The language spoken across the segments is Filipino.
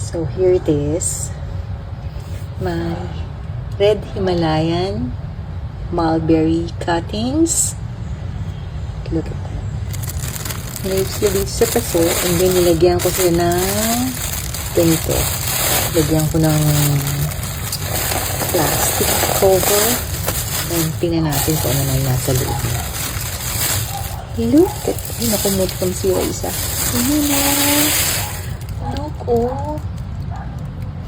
So here it is. My red Himalayan mulberry cuttings. Look at that. Nilagay sila dito sa paso and then nilagyan ko sila ng ganito. Lagyan ko ng plastic cover and tingnan natin kung ano na yung nasa loob. Look at, ay nakumot kong sira isa. Ano na? Look, oh.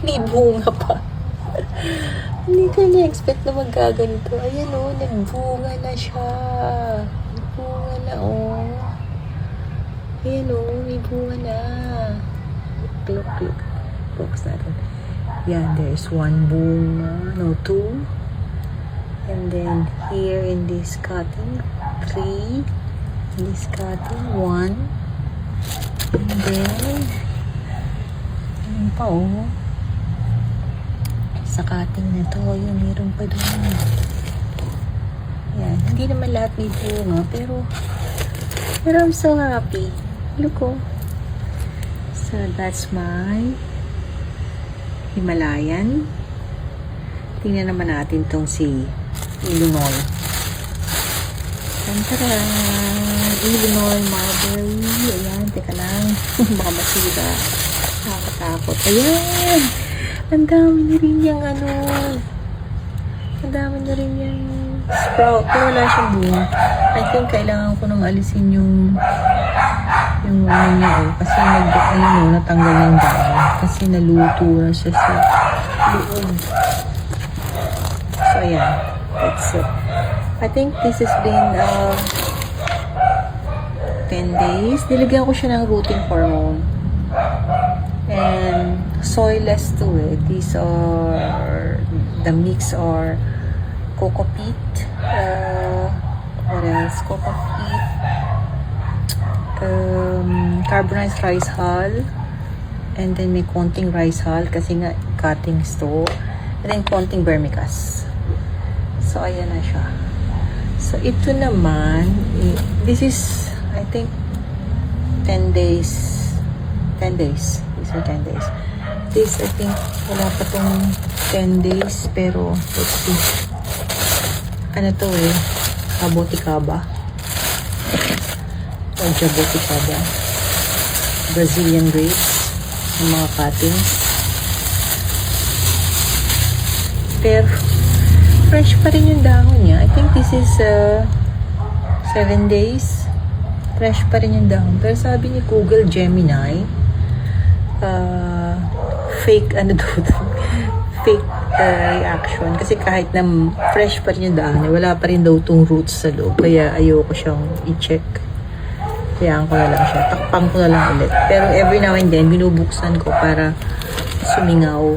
May bunga pa. Hindi ko na-expect na magkaganito. Ayan, oh, nagbunga na siya. Nagbunga na, oh. Ayan, oh, may bunga na. Look. Box natin. Yan, there's one bunga. No, two. And then, here in this cutting, three. In this cutting, one. And then, ano pa, oh. Sa cutting na to, yun, meron pa doon. Yan, hindi naman lahat may bunga, pero I'm so happy. Look, oh. So, that's my Himalayan. Tingnan naman natin tong si Illinois. Tantara! Illinois mulberry. Ayan, teka lang. Baka masira. Nakakatakot. Ayan! Ang dami na rin yung ano. Ang dami na rin yung sprout. Pero wala siyang bunga. I think kailangan ko nang alisin yung ano niya, oh. Kasi natanggal ng dahon. Kasi naluto na siya sa loob. So, ayan. That's it. I think this has been 10 days. Nilagyan ko siya ng rooting hormone. And soilless to it. These are the mix are coco peat. What else? Coco peat. Carbonized rice hull. And then may konting rice hull kasi nga cuttings to. And then konting vermicast. So ayan na siya. So ito naman, this is I think 10 days. 10 days. These are 10 days. This I think wala pa tong 10 days pero let's see. Ano to eh? Jaboticaba. O Jaboticaba. Brazilian grapes. Yung mga cuttings. Pero fresh pa rin yung dahon niya. I think this is 7 days. Fresh pa rin yung dahon. Pero sabi ni Google Gemini, fake ano daw fake reaction. Kasi kahit na fresh pa rin yung dahon niya, wala pa rin daw itong roots sa loob. Kaya ayoko siyang i-check. Kaya ko na lang siya. Takpang ko na lang ulit. Pero every now and then, binubuksan ko para sumingaw.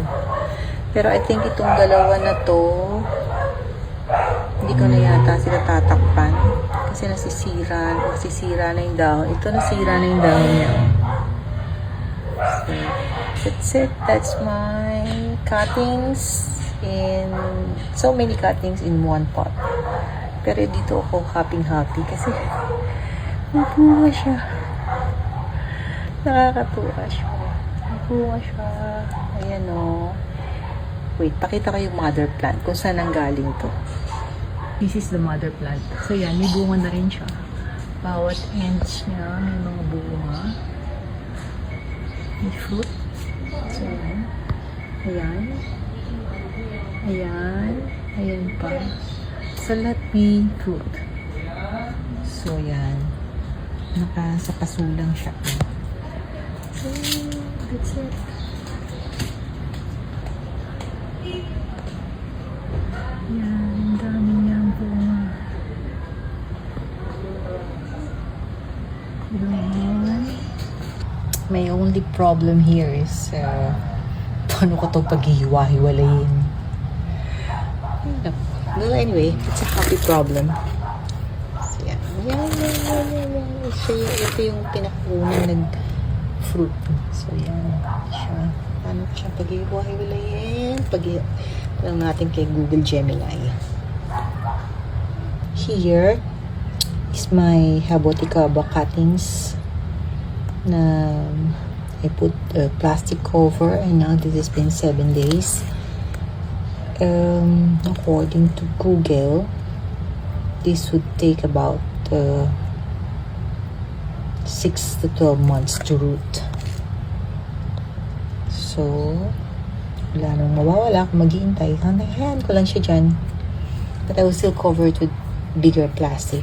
Pero I think itong dalawa na to, hindi ko na yata sila tatakpan. Kasi nasisira na yung dahon. Ito nasira na yung dahon niya. So, that's it. That's my cuttings in so many cuttings in one pot. Pero dito ako happy kasi nabuha siya. Nakakatuwa siya. Nabuha siya. Ayan o. Wait, pakita ko yung mother plant kung saan ang galing to. This is the mother plant. So yan, may bunga na rin siya. Bawat ends niya, may mga bunga. May fruit. So yan. Ayan. Ayan. Ayan pa. So lahat may fruit. So yan. Sa paso lang siya. So, that's it. Yan, dami niyang bunga. My only problem here is paano ko ito paghihiwa-hiwalayin. Well, anyway, it's a happy problem. So, yan. Ito yung pinakaunang nag-fruit. So, yan. Siya. Paano ko siya paghihiwa-hiwalayin? Lang natin kay Google Gemini. Here is my Jaboticaba cuttings na I put a plastic cover, and now this has been 7 days. According to Google, this would take about 6 to 12 months to root. So, wala nang mawawala kung maghihintay. Hayaan ko lang siya dyan. But I will still cover it with bigger plastic.